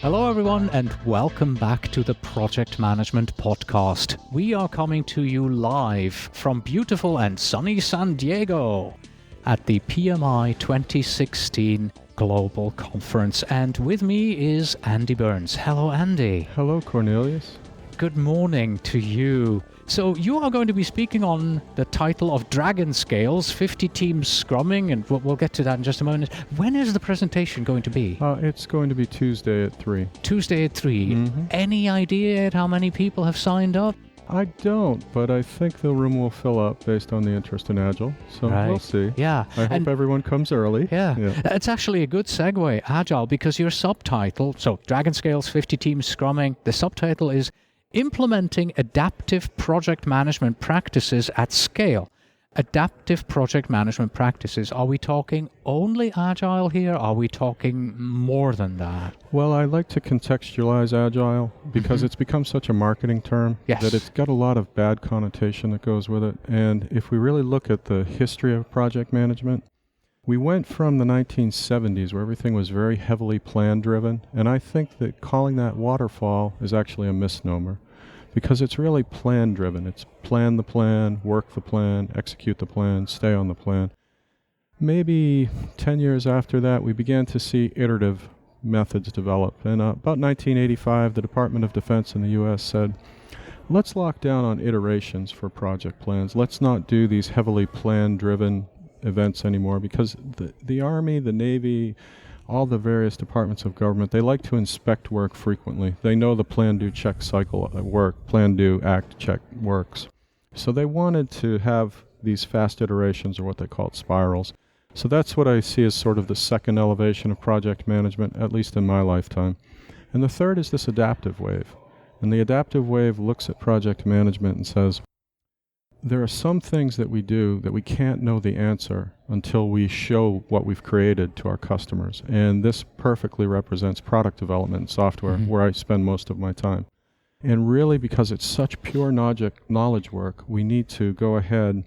Hello everyone and welcome back to the Project Management Podcast. We are coming to you live from beautiful and sunny San Diego at the PMI 2016 Global Conference, and with me is Andy Burns. Hello Andy. Hello Cornelius. Good morning to you. So you are going to be speaking on the title of Dragon Scales, 50 Teams Scrumming, and we'll get to that in just a moment. When is the presentation going to be? It's going to be Tuesday at 3. Tuesday at 3. Mm-hmm. Any idea at how many people have signed up? I don't, but I think the room will fill up based on the interest in Agile. So We'll see. Yeah. I hope everyone comes early. Yeah. It's actually a good segue, Agile, because your subtitle, so Dragon Scales, 50 Teams Scrumming, the subtitle is Implementing Adaptive Project Management Practices at Scale. Adaptive project management practices. Are we talking only Agile here? Are we talking more than that? Well, I like to contextualize Agile because it's become such a marketing term that it's got a lot of bad connotation that goes with it. And if we really look at the history of project management, we went from the 1970s where everything was very heavily plan-driven, and I think that calling that waterfall is actually a misnomer because it's really plan-driven. It's plan the plan, work the plan, execute the plan, stay on the plan. Maybe 10 years after that, we began to see iterative methods develop. And about 1985, the Department of Defense in the U.S. said, let's lock down on iterations for project plans. Let's not do these heavily plan-driven events anymore, because the Army, the Navy, all the various departments of government, they like to inspect work frequently. They know the plan, do, check cycle at work. Plan, do, act, check works. So they wanted to have these fast iterations, or what they called spirals. So that's what I see as sort of the second elevation of project management, at least in my lifetime. And the third is this adaptive wave. And the adaptive wave looks at project management and says, there are some things that we do that we can't know the answer until we show what we've created to our customers. And this perfectly represents product development and software, where I spend most of my time. And really, because it's such pure knowledge work, we need to go ahead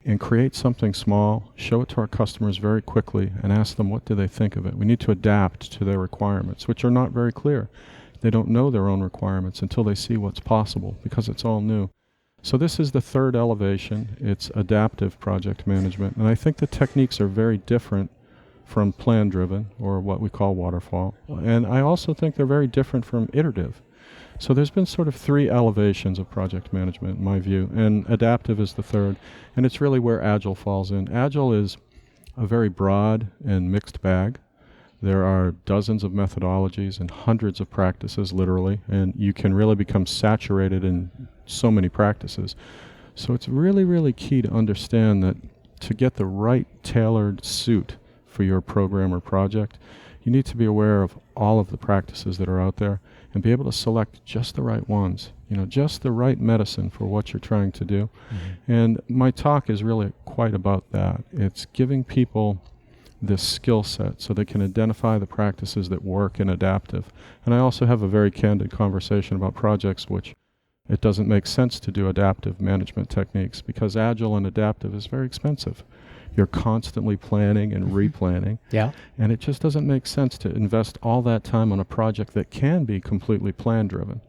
and create something small, show it to our customers very quickly, and ask them what do they think of it. We need to adapt to their requirements, which are not very clear. They don't know their own requirements until they see what's possible, because it's all new. So this is the third elevation. It's adaptive project management. And I think the techniques are very different from plan-driven, or what we call waterfall. And I also think they're very different from iterative. So there's been sort of three elevations of project management, in my view, and adaptive is the third. And it's really where Agile falls in. Agile is a very broad and mixed bag. There are dozens of methodologies and hundreds of practices, literally, and you can really become saturated in so many practices. So it's really, really key to understand that to get the right tailored suit for your program or project, you need to be aware of all of the practices that are out there and be able to select just the right ones, just the right medicine for what you're trying to do. And my talk is really quite about that. It's giving people this skill set so they can identify the practices that work in adaptive. And I also have a very candid conversation about projects which it doesn't make sense to do adaptive management techniques, because Agile and adaptive is very expensive. You're constantly planning and replanning. And it just doesn't make sense to invest all that time on a project that can be completely plan-driven.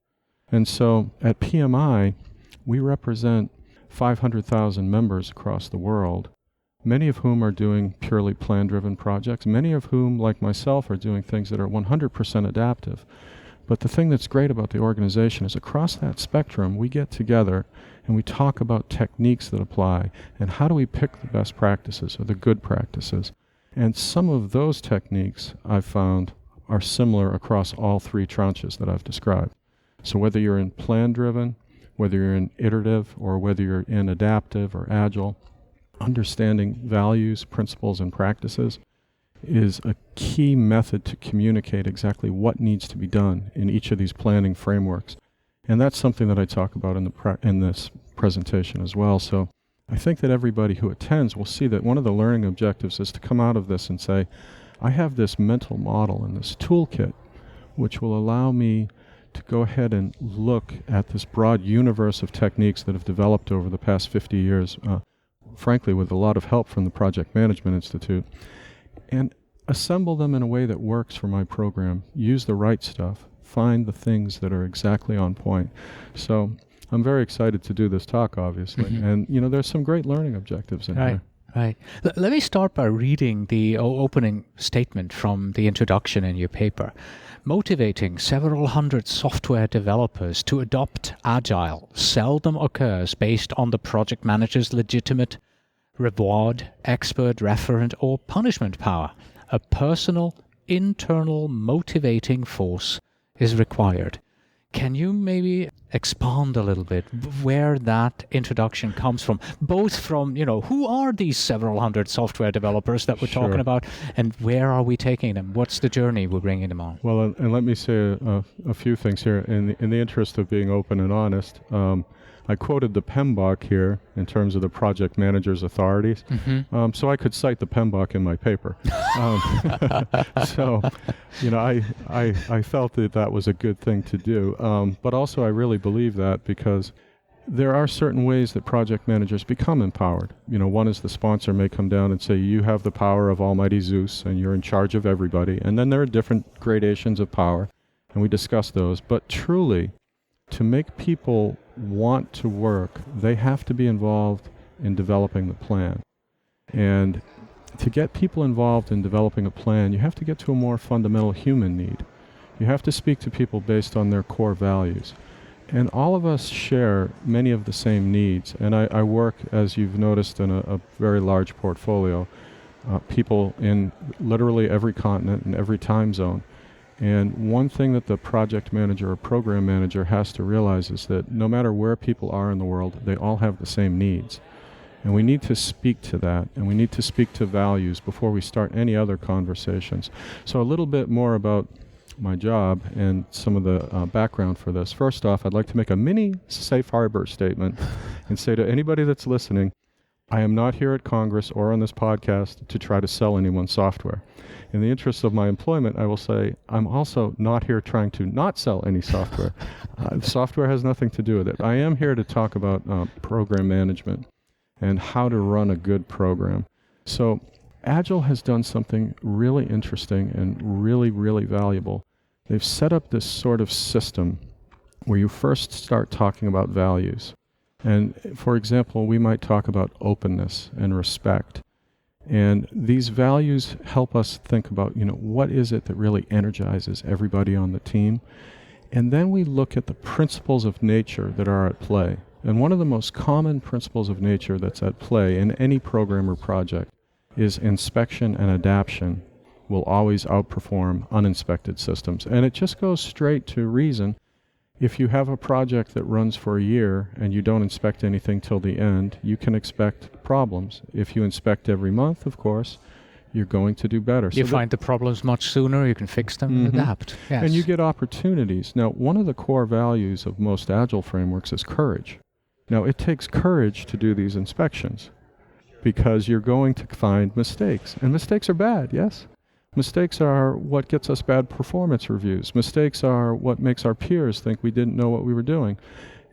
And so at PMI, we represent 500,000 members across the world, many of whom are doing purely plan-driven projects, many of whom, like myself, are doing things that are 100% adaptive. But the thing that's great about the organization is across that spectrum, we get together and we talk about techniques that apply and how do we pick the best practices or the good practices. And some of those techniques, I've found, are similar across all three tranches that I've described. So whether you're in plan-driven, whether you're in iterative, or whether you're in adaptive or Agile, understanding values, principles, and practices is a key method to communicate exactly what needs to be done in each of these planning frameworks. And that's something that I talk about in this presentation as well. So I think that everybody who attends will see that one of the learning objectives is to come out of this and say, I have this mental model and this toolkit which will allow me to go ahead and look at this broad universe of techniques that have developed over the past 50 years, frankly, with a lot of help from the Project Management Institute. And assemble them in a way that works for my program, use the right stuff, find the things that are exactly on point. So I'm very excited to do this talk, obviously. And, there's some great learning objectives in here. Right. Let me start by reading the opening statement from the introduction in your paper. Motivating several hundred software developers to adopt Agile seldom occurs based on the project manager's legitimate reward, expert, referent, or punishment power. A personal, internal motivating force is required. Can you maybe expand a little bit where that introduction comes from? Both from, who are these several hundred software developers that we're talking about, and where are we taking them? What's the journey we're bringing them on? Well, and let me say a few things here. In the interest of being open and honest, I quoted the PMBOK here in terms of the project manager's authorities. So I could cite the PMBOK in my paper. So, I felt that was a good thing to do. But also I really believe that because there are certain ways that project managers become empowered. One is the sponsor may come down and say, you have the power of Almighty Zeus and you're in charge of everybody. And then there are different gradations of power, and we discuss those. But truly, to make people want to work, they have to be involved in developing the plan. And to get people involved in developing a plan, you have to get to a more fundamental human need. You have to speak to people based on their core values. And all of us share many of the same needs. And I work, as you've noticed, in a very large portfolio, people in literally every continent and every time zone. And one thing that the project manager or program manager has to realize is that no matter where people are in the world, they all have the same needs. And we need to speak to that, and we need to speak to values before we start any other conversations. So a little bit more about my job and some of the background for this. First off, I'd like to make a mini safe harbor statement and say to anybody that's listening, I am not here at Congress or on this podcast to try to sell anyone software. In the interest of my employment, I will say I'm also not here trying to not sell any software. Software has nothing to do with it. I am here to talk about program management and how to run a good program. So Agile has done something really interesting and really, really valuable. They've set up this sort of system where you first start talking about values. And for example, we might talk about openness and respect. And these values help us think about, what is it that really energizes everybody on the team? And then we look at the principles of nature that are at play. And one of the most common principles of nature that's at play in any program or project is inspection and adaptation will always outperform uninspected systems. And it just goes straight to reason. If you have a project that runs for a year and you don't inspect anything till the end, you can expect problems. If you inspect every month, of course, you're going to do better. You find the problems much sooner, you can fix them and adapt. Yes. And you get opportunities. Now, one of the core values of most Agile frameworks is courage. Now, it takes courage to do these inspections because you're going to find mistakes. And mistakes are bad, yes? Mistakes are what gets us bad performance reviews. Mistakes are what makes our peers think we didn't know what we were doing.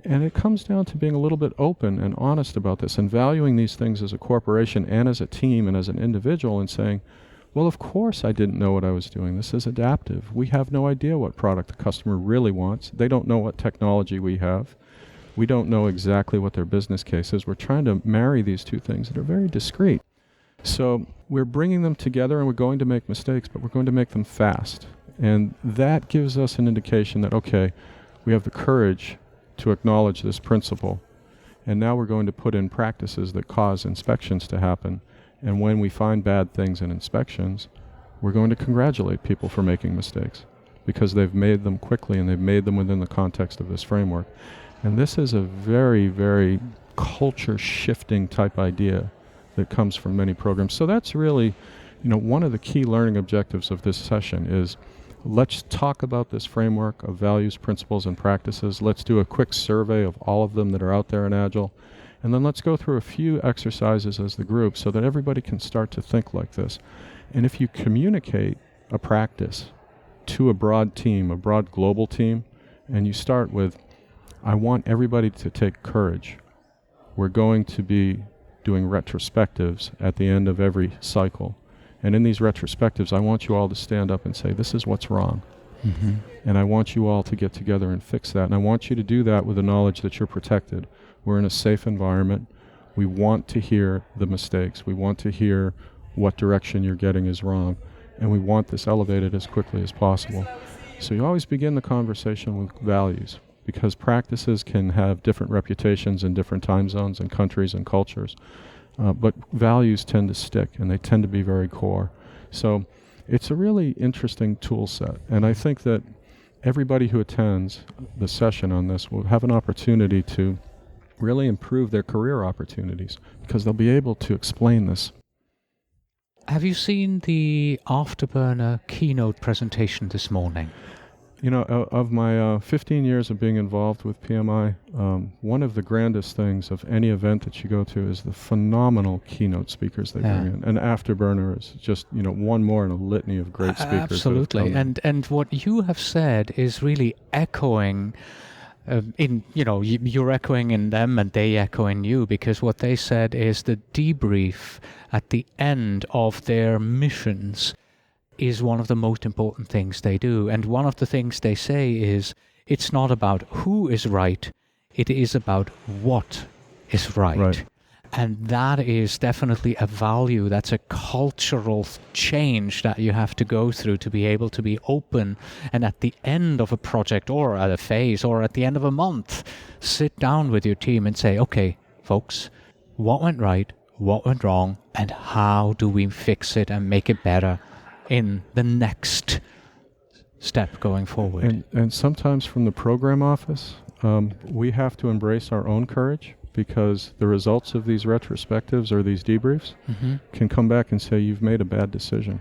And it comes down to being a little bit open and honest about this and valuing these things as a corporation and as a team and as an individual and saying, well, of course I didn't know what I was doing. This is adaptive. We have no idea what product the customer really wants. They don't know what technology we have. We don't know exactly what their business case is. We're trying to marry these two things that are very discrete. So we're bringing them together and we're going to make mistakes, but we're going to make them fast. And that gives us an indication that, okay, we have the courage to acknowledge this principle. And now we're going to put in practices that cause inspections to happen. And when we find bad things in inspections, we're going to congratulate people for making mistakes because they've made them quickly and they've made them within the context of this framework. And this is a very, very culture-shifting type idea that comes from many programs. So that's really, one of the key learning objectives of this session is let's talk about this framework of values, principles, and practices. Let's do a quick survey of all of them that are out there in Agile. And then let's go through a few exercises as the group so that everybody can start to think like this. And if you communicate a practice to a broad team, a broad global team, and you start with, I want everybody to take courage. We're going to be doing retrospectives at the end of every cycle. And in these retrospectives, I want you all to stand up and say, this is what's wrong. Mm-hmm. And I want you all to get together and fix that. And I want you to do that with the knowledge that you're protected. We're in a safe environment. We want to hear the mistakes. We want to hear what direction you're getting is wrong. And we want this elevated as quickly as possible. So you always begin the conversation with values, because practices can have different reputations in different time zones and countries and cultures. But values tend to stick, and they tend to be very core. So it's a really interesting tool set. And I think that everybody who attends the session on this will have an opportunity to really improve their career opportunities, because they'll be able to explain this. Have you seen the Afterburner keynote presentation this morning? You know, of my 15 years of being involved with PMI, one of the grandest things of any event that you go to is the phenomenal keynote speakers they bring in. And Afterburner is just, one more in a litany of great speakers. Absolutely. And what you have said is really echoing you're echoing in them and they echo in you, because what they said is the debrief at the end of their missions is one of the most important things they do. And one of the things they say is, it's not about who is right, it is about what is right. And that is definitely a value. That's a cultural change that you have to go through to be able to be open. And at the end of a project or at a phase or at the end of a month, sit down with your team and say, okay, folks, what went right, what went wrong, and how do we fix it and make it better in the next step going forward? And sometimes from the program office, we have to embrace our own courage, because the results of these retrospectives or these debriefs can come back and say, you've made a bad decision.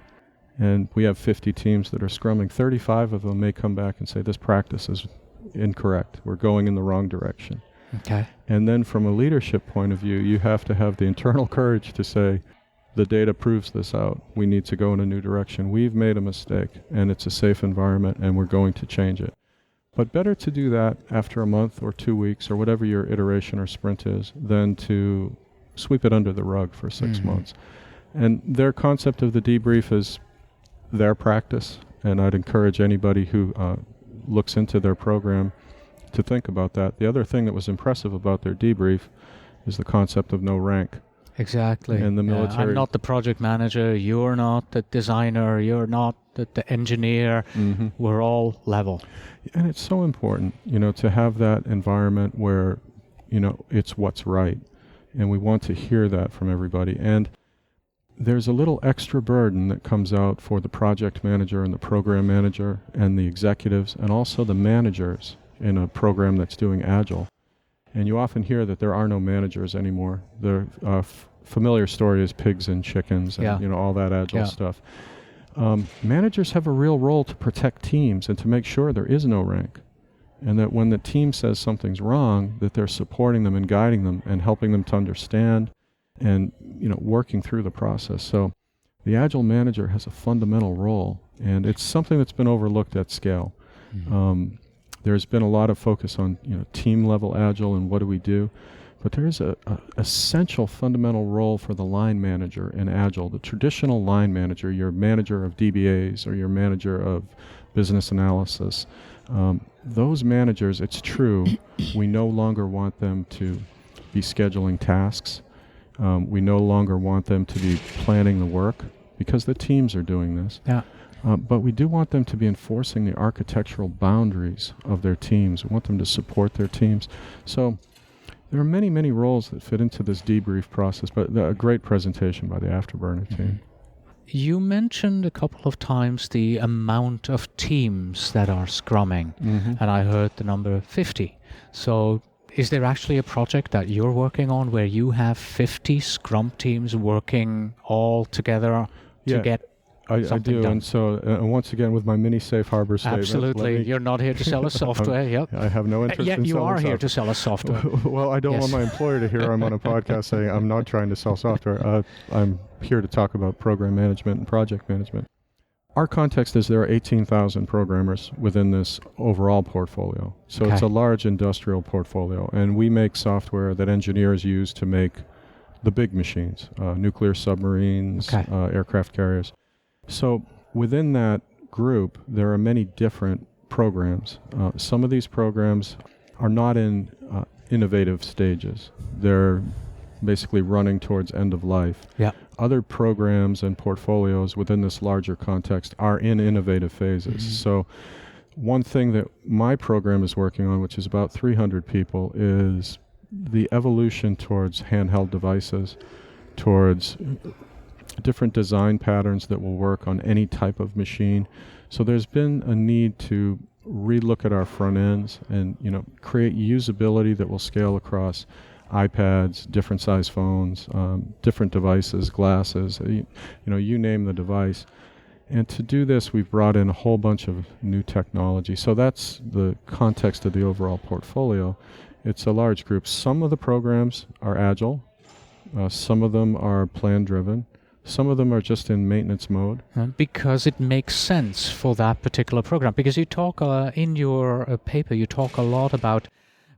And we have 50 teams that are scrumming. 35 of them may come back and say, this practice is incorrect. We're going in the wrong direction. Okay. And then from a leadership point of view, you have to have the internal courage to say, the data proves this out. We need to go in a new direction. We've made a mistake, and it's a safe environment, and we're going to change it. But better to do that after a month or 2 weeks or whatever your iteration or sprint is than to sweep it under the rug for 6 months. And their concept of the debrief is their practice, and I'd encourage anybody who looks into their program to think about that. The other thing that was impressive about their debrief is the concept of no rank. Exactly. In the military, I'm not the project manager, you're not the designer, you're not the engineer. We're all level. And it's so important, to have that environment where, it's what's right. And we want to hear that from everybody. And there's a little extra burden that comes out for the project manager and the program manager and the executives and also the managers in a program that's doing Agile. And you often hear that there are no managers anymore. The familiar story is pigs and chickens and all that Agile stuff. Managers have a real role to protect teams and to make sure there is no rank. And that when the team says something's wrong, that they're supporting them and guiding them and helping them to understand and working through the process. So the Agile manager has a fundamental role, and it's something that's been overlooked at scale. There's been a lot of focus on team level Agile and what do we do, but there's a essential fundamental role for the line manager in Agile. The traditional line manager, your manager of DBAs or your manager of business analysis, those managers, it's true, we no longer want them to be scheduling tasks. We no longer want them to be planning the work because the teams are doing this. But we do want them to be enforcing the architectural boundaries of their teams. We want them to support their teams. So there are many, many roles that fit into this debrief process, but a great presentation by the Afterburner team. You mentioned a couple of times the amount of teams that are scrumming, and I heard the number 50. So is there actually a project that you're working on where you have 50 Scrum teams working all together to get I do, done. And so once again with my mini safe harbor statement. Absolutely, you're not here to sell us software. I have no interest in selling software. You are here to sell us software. Well, I don't want my employer to hear I'm on a podcast saying I'm not trying to sell software. I'm here to talk about program management and project management. Our context is there are 18,000 programmers within this overall portfolio. So It's a large industrial portfolio, and we make software that engineers use to make the big machines, nuclear submarines, aircraft carriers. So within that group, there are many different programs. Some of these programs are not in innovative stages. They're basically running towards end of life. Yeah. Other programs and portfolios within this larger context are in innovative phases. Mm-hmm. So one thing that my program is working on, which is about 300 people, is the evolution towards handheld devices, towards different design patterns that will work on any type of machine. So there's been a need to relook at our front ends and, create usability that will scale across iPads, different size phones, different devices, glasses, you name the device. And to do this, we've brought in a whole bunch of new technology. So that's the context of the overall portfolio. It's a large group. Some of the programs are agile. Some of them are plan-driven. Some of them are just in maintenance mode. Because it makes sense for that particular program. Because you talk, in your paper, you talk a lot about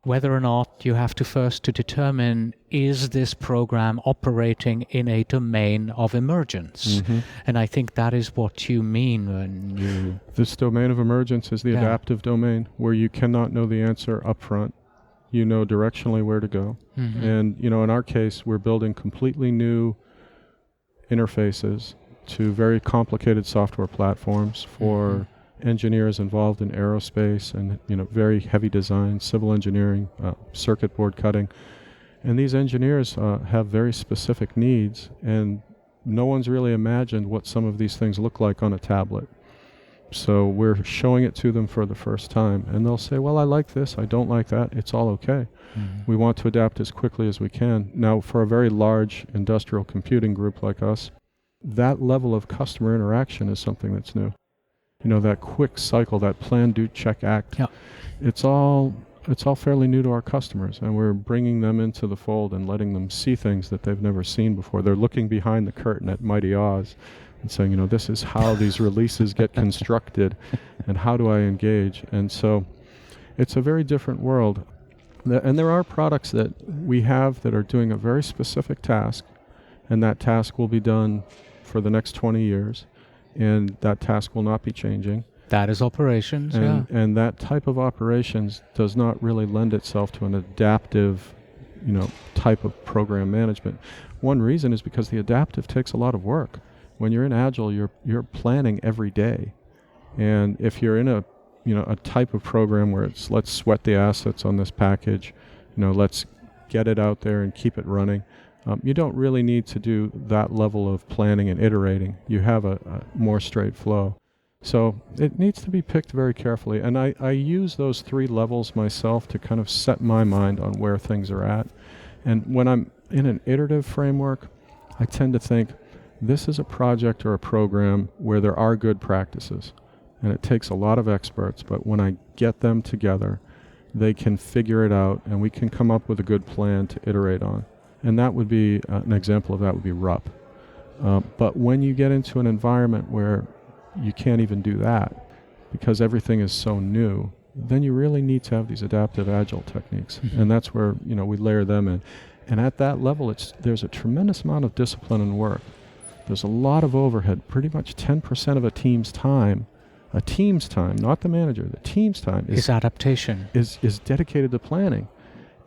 whether or not you have to first to determine, is this program operating in a domain of emergence? Mm-hmm. And I think that is what you mean when you... This domain of emergence is the adaptive domain, where you cannot know the answer up front. You know directionally where to go. Mm-hmm. And, in our case, we're building completely new interfaces to very complicated software platforms for engineers involved in aerospace and very heavy design, civil engineering, circuit board cutting. And these engineers have very specific needs, and no one's really imagined what some of these things look like on a tablet. So we're showing it to them for the first time, and they'll say, well, I like this, I don't like that, it's all okay. Mm-hmm. We want to adapt as quickly as we can. Now, for a very large industrial computing group like us, that level of customer interaction is something that's new. That quick cycle, that plan, do, check, act, it's all fairly new to our customers, and we're bringing them into the fold and letting them see things that they've never seen before. They're looking behind the curtain at Mighty Oz and saying, this is how these releases get constructed and how do I engage? And so it's a very different world. And there are products that we have that are doing a very specific task, and that task will be done for the next 20 years, and that task will not be changing. That is operations, and that type of operations does not really lend itself to an adaptive, type of program management. One reason is because the adaptive takes a lot of work. When you're in Agile, you're planning every day. And if you're in a type of program where it's let's sweat the assets on this package, let's get it out there and keep it running, you don't really need to do that level of planning and iterating. You have a more straight flow. So it needs to be picked very carefully. And I use those 3 levels myself to kind of set my mind on where things are at. And when I'm in an iterative framework, I tend to think this is a project or a program where there are good practices. And it takes a lot of experts, but when I get them together, they can figure it out, and we can come up with a good plan to iterate on. And that would be, an example of that would be RUP. But when you get into an environment where you can't even do that, because everything is so new, then you really need to have these adaptive agile techniques. Mm-hmm. And that's where, we layer them in. And at that level, there's a tremendous amount of discipline and work. There's a lot of overhead. Pretty much 10% of a team's time, not the manager, the team's time is adaptation. Is dedicated to planning.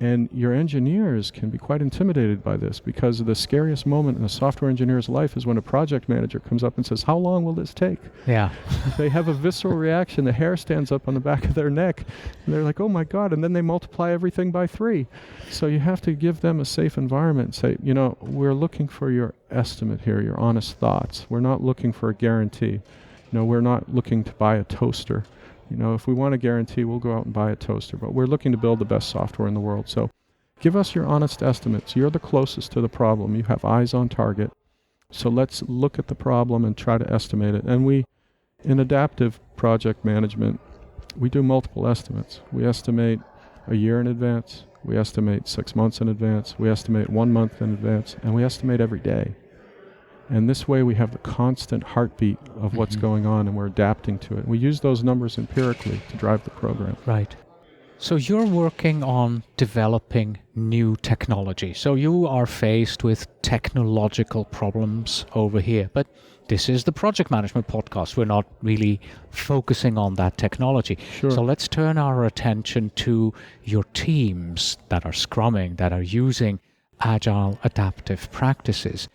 And your engineers can be quite intimidated by this, because the scariest moment in a software engineer's life is when a project manager comes up and says, how long will this take? Yeah. They have a visceral reaction. The hair stands up on the back of their neck. And they're like, oh my God. And then they multiply everything by 3. So you have to give them a safe environment and say, we're looking for your estimate here, your honest thoughts. We're not looking for a guarantee. We're not looking to buy a toaster. If we want a guarantee, we'll go out and buy a toaster. But we're looking to build the best software in the world. So give us your honest estimates. You're the closest to the problem. You have eyes on target. So let's look at the problem and try to estimate it. And in adaptive project management, we do multiple estimates. We estimate a year in advance. We estimate 6 months in advance. We estimate 1 month in advance. And we estimate every day. And this way we have the constant heartbeat of what's going on, and we're adapting to it. We use those numbers empirically to drive the program. Right. So you're working on developing new technology. So you are faced with technological problems over here. But this is the project management podcast. We're not really focusing on that technology. Sure. So let's turn our attention to your teams that are scrumming, that are using agile adaptive practices.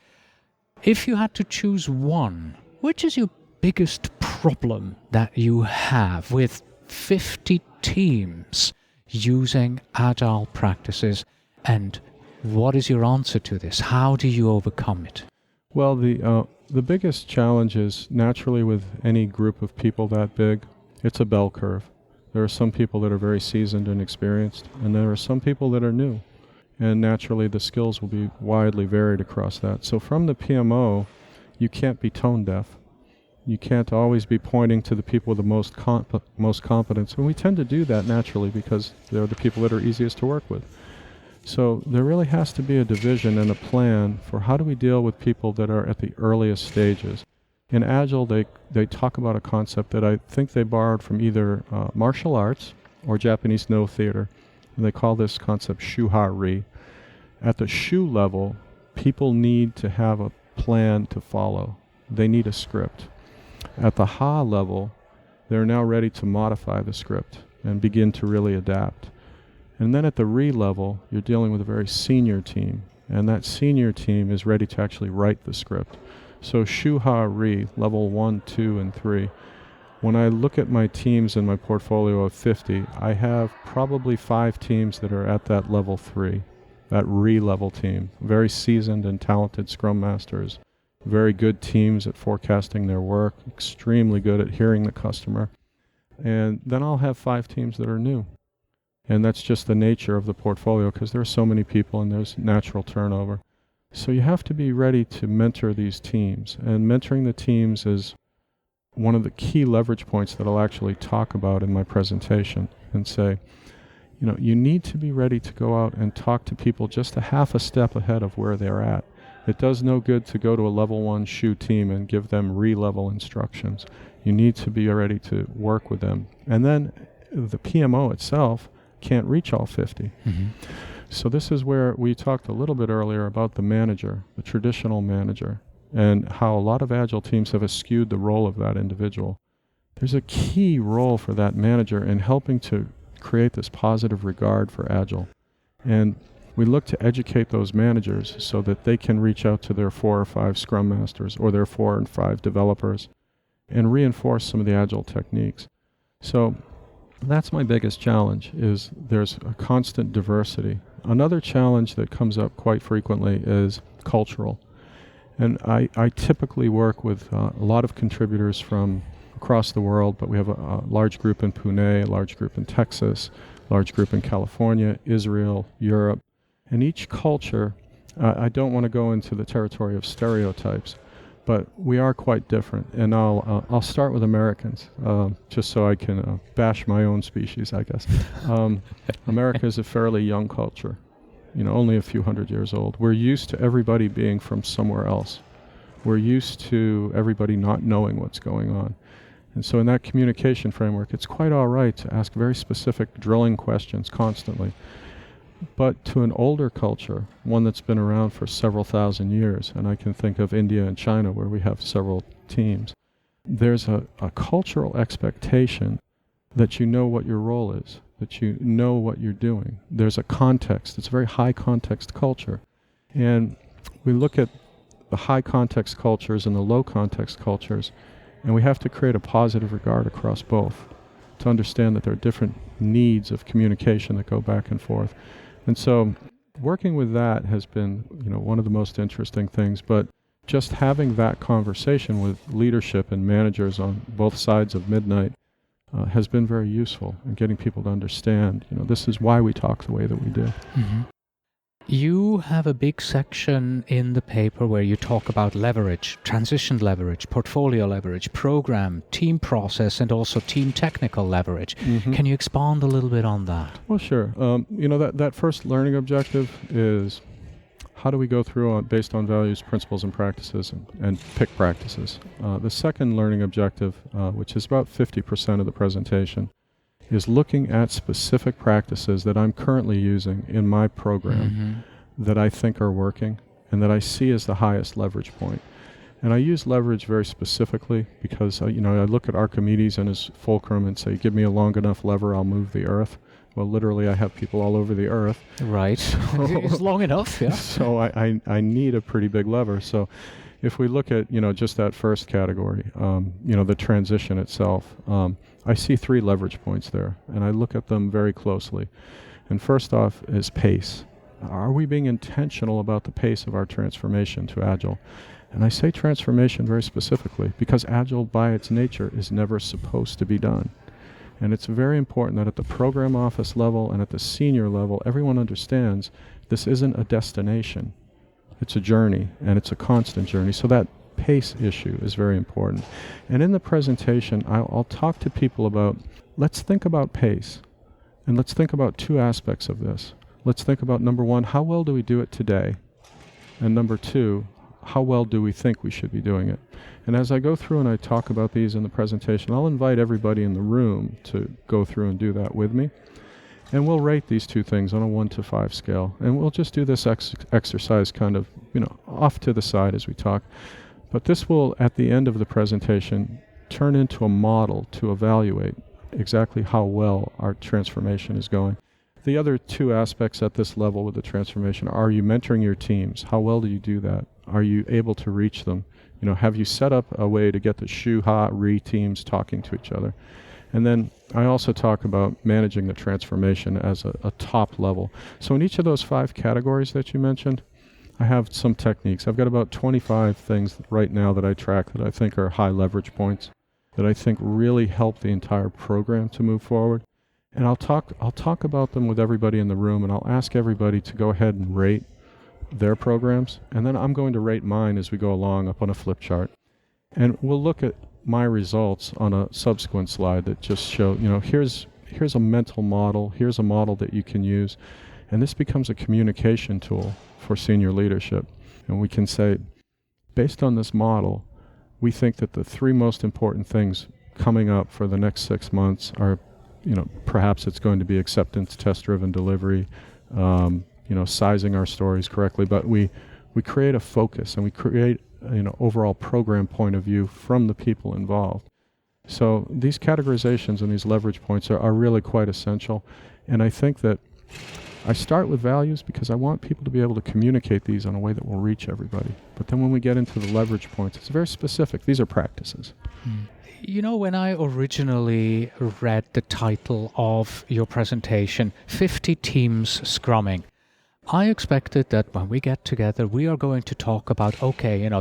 If you had to choose one, which is your biggest problem that you have with 50 teams using agile practices, and what is your answer to this? How do you overcome it? Well, the biggest challenge is naturally with any group of people that big, it's a bell curve. There are some people that are very seasoned and experienced, and there are some people that are new. And naturally the skills will be widely varied across that. So from the PMO, you can't be tone deaf. You can't always be pointing to the people with the most competence. And we tend to do that naturally because they're the people that are easiest to work with. So there really has to be a division and a plan for how do we deal with people that are at the earliest stages. In Agile, they talk about a concept that I think they borrowed from either martial arts or Japanese no theater. And they call this concept shu-ha-ri. At the shu level, people need to have a plan to follow. They need a script. At the ha level, they're now ready to modify the script and begin to really adapt. And then at the re level, you're dealing with a very senior team, and that senior team is ready to actually write the script. So shu-ha-ri, level 1, 2, and 3. When I look at my teams in my portfolio of 50, I have probably 5 teams that are at that level 3, that re-level team. Very seasoned and talented Scrum Masters, very good teams at forecasting their work, extremely good at hearing the customer. And then I'll have 5 teams that are new. And that's just the nature of the portfolio because there are so many people and there's natural turnover. So you have to be ready to mentor these teams. And mentoring the teams is one of the key leverage points that I'll actually talk about in my presentation and say, you need to be ready to go out and talk to people just a half a step ahead of where they're at. It does no good to go to a level 1 SHU team and give them re-level instructions. You need to be ready to work with them. And then the PMO itself can't reach all 50. Mm-hmm. So this is where we talked a little bit earlier about the manager, the traditional manager, and how a lot of Agile teams have eschewed the role of that individual. There's a key role for that manager in helping to create this positive regard for Agile. And we look to educate those managers so that they can reach out to their 4 or 5 Scrum Masters or their 4 and 5 developers and reinforce some of the Agile techniques. So that's my biggest challenge, is there's a constant diversity. Another challenge that comes up quite frequently is cultural. And I typically work with a lot of contributors from across the world, but we have a large group in Pune, a large group in Texas, a large group in California, Israel, Europe. And each culture, I don't want to go into the territory of stereotypes, but we are quite different. And I'll start with Americans, just so I can bash my own species, I guess. America is a fairly young culture, only a few hundred years old. We're used to everybody being from somewhere else. We're used to everybody not knowing what's going on. And so in that communication framework, it's quite all right to ask very specific drilling questions constantly. But to an older culture, one that's been around for several thousand years, and I can think of India and China where we have several teams, there's a cultural expectation that you know what your role is, that you know what you're doing. There's a context. It's a very high context culture. And we look at the high context cultures and the low context cultures, and we have to create a positive regard across both to understand that there are different needs of communication that go back and forth. And so working with that has been, one of the most interesting things, but just having that conversation with leadership and managers on both sides of midnight has been very useful in getting people to understand, this is why we talk the way that we do. Mm-hmm. You have a big section in the paper where you talk about leverage, transition leverage, portfolio leverage, program, team process, and also team technical leverage. Mm-hmm. Can you expand a little bit on that? Well, sure. That first learning objective is how do we go through based on values, principles, and practices and pick practices. The second learning objective, which is about 50% of the presentation, is looking at specific practices that I'm currently using in my program that I think are working and that I see as the highest leverage point. And I use leverage very specifically because, I look at Archimedes and his fulcrum and say, give me a long enough lever, I'll move the earth. Well, literally, I have people all over the earth. Right. It's long enough, yeah. So I need a pretty big lever. So if we look at, just that first category, the transition itself, I see 3 leverage points there, and I look at them very closely. And first off is pace. Are we being intentional about the pace of our transformation to Agile? And I say transformation very specifically because Agile by its nature is never supposed to be done. And it's very important that at the program office level and at the senior level, everyone understands this isn't a destination. It's a journey, and it's a constant journey. So that pace issue is very important. And in the presentation, I'll talk to people about, let's think about pace. And let's think about 2 aspects of this. Let's think about, number 1, how well do we do it today? And number 2, how well do we think we should be doing it? And as I go through and I talk about these in the presentation, I'll invite everybody in the room to go through and do that with me. And we'll rate these 2 things on a 1 to 5 scale. And we'll just do this exercise kind of, off to the side as we talk. But this will, at the end of the presentation, turn into a model to evaluate exactly how well our transformation is going. The other 2 aspects at this level with the transformation are you mentoring your teams? How well do you do that? Are you able to reach them? Have you set up a way to get the Shu-Ha-Ri teams talking to each other? And then I also talk about managing the transformation as a top level. So in each of those 5 categories that you mentioned, I have some techniques. I've got about 25 things right now that I track that I think are high leverage points, that I think really help the entire program to move forward. And I'll talk about them with everybody in the room, and I'll ask everybody to go ahead and rate their programs, and then I'm going to rate mine as we go along up on a flip chart. And we'll look at my results on a subsequent slide that just show, here's a mental model, here's a model that you can use, and this becomes a communication tool for senior leadership. And we can say, based on this model, we think that the 3 most important things coming up for the next 6 months are, perhaps it's going to be acceptance, test-driven delivery, sizing our stories correctly, but we create a focus and we create overall program point of view from the people involved. So these categorizations and these leverage points are really quite essential. And I think that I start with values because I want people to be able to communicate these in a way that will reach everybody. But then when we get into the leverage points, it's very specific. These are practices. When I originally read the title of your presentation, 50 Teams Scrumming, I expected that when we get together, we are going to talk about,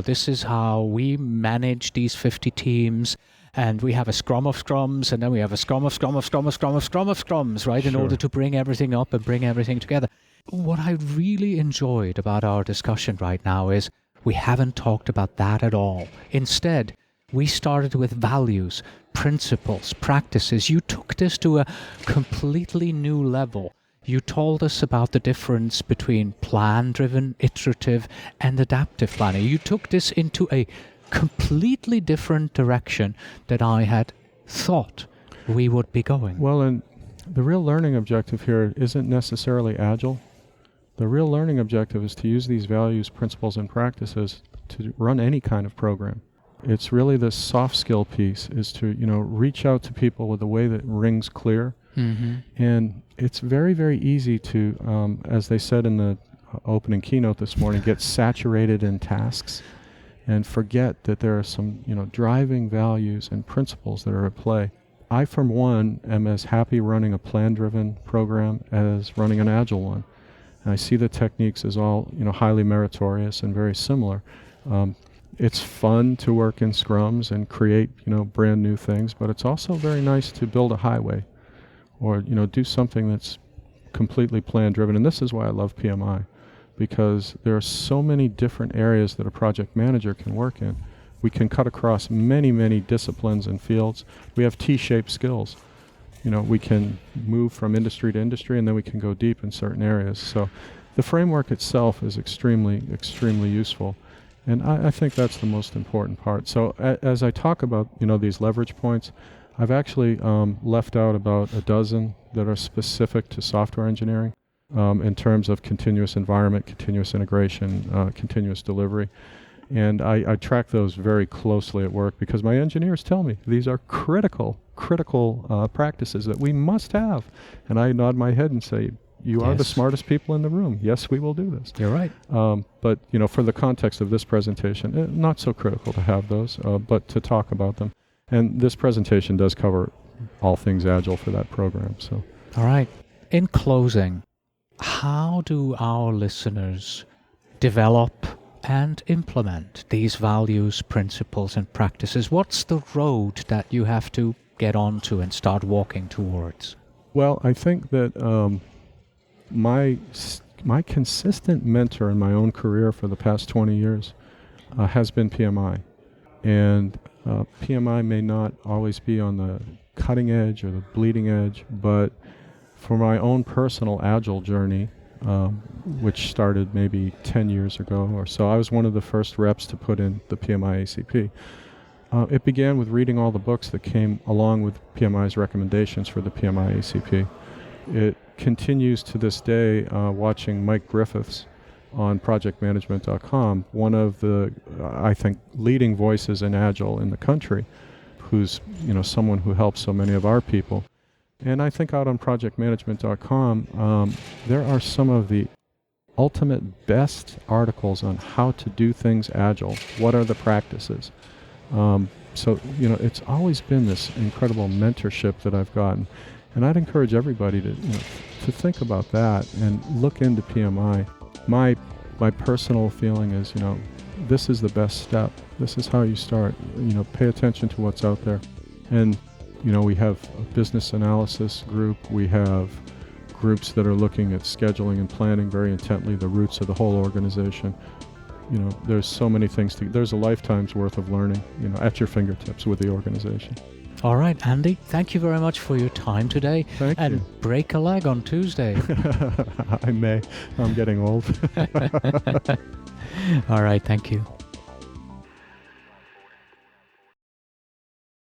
this is how we manage these 50 teams, and we have a scrum of scrums, and then we have a scrum of scrum of scrum of scrum of scrum of scrums, right, in order to bring everything up and bring everything together. What I really enjoyed about our discussion right now is we haven't talked about that at all. Instead, we started with values, principles, practices. You took this to a completely new level. You told us about the difference between plan-driven, iterative, and adaptive planning. You took this into a completely different direction that I had thought we would be going. Well, and the real learning objective here isn't necessarily Agile. The real learning objective is to use these values, principles, and practices to run any kind of program. It's really this soft skill piece, is to reach out to people with a way that rings clear. Mm-hmm. And it's very, very easy to, as they said in the opening keynote this morning, get saturated in tasks and forget that there are some, driving values and principles that are at play. I, for one, am as happy running a plan-driven program as running an Agile one. And I see the techniques as all, highly meritorious and very similar. It's fun to work in scrums and create, brand new things, but it's also very nice to build a highway or, do something that's completely plan-driven. And this is why I love PMI, because there are so many different areas that a project manager can work in. We can cut across many, many disciplines and fields. We have T-shaped skills. We can move from industry to industry, and then we can go deep in certain areas. So the framework itself is extremely, extremely useful. And I think that's the most important part. So as I talk about, these leverage points, I've actually left out about a dozen that are specific to software engineering in terms of continuous environment, continuous integration, continuous delivery. And I track those very closely at work because my engineers tell me these are critical practices that we must have. And I nod my head and say, you are the smartest people in the room. Yes, we will do this. You're right. But, for the context of this presentation, not so critical to have those, but to talk about them. And this presentation does cover all things Agile for that program. So, all right. In closing, how do our listeners develop and implement these values, principles, and practices? What's the road that you have to get onto and start walking towards? Well, I think that my consistent mentor in my own career for the past 20 years has been PMI. And PMI may not always be on the cutting edge or the bleeding edge, but for my own personal Agile journey, which started maybe 10 years ago or so, I was one of the first reps to put in the PMI-ACP. It began with reading all the books that came along with PMI's recommendations for the PMI-ACP. It continues to this day watching Mike Griffiths on projectmanagement.com, one of the, I think, leading voices in Agile in the country, who's someone who helps so many of our people. And I think out on projectmanagement.com, there are some of the ultimate best articles on how to do things Agile. What are the practices? So, it's always been this incredible mentorship that I've gotten. And I'd encourage everybody to think about that and look into PMI. My personal feeling is, this is the best step. This is how you start. Pay attention to what's out there. And, we have a business analysis group. We have groups that are looking at scheduling and planning very intently, the roots of the whole organization. There's so many things. There's a lifetime's worth of learning, at your fingertips with the organization. All right, Andy, thank you very much for your time today. Thank you. And break a leg on Tuesday. I may. I'm getting old. All right, thank you.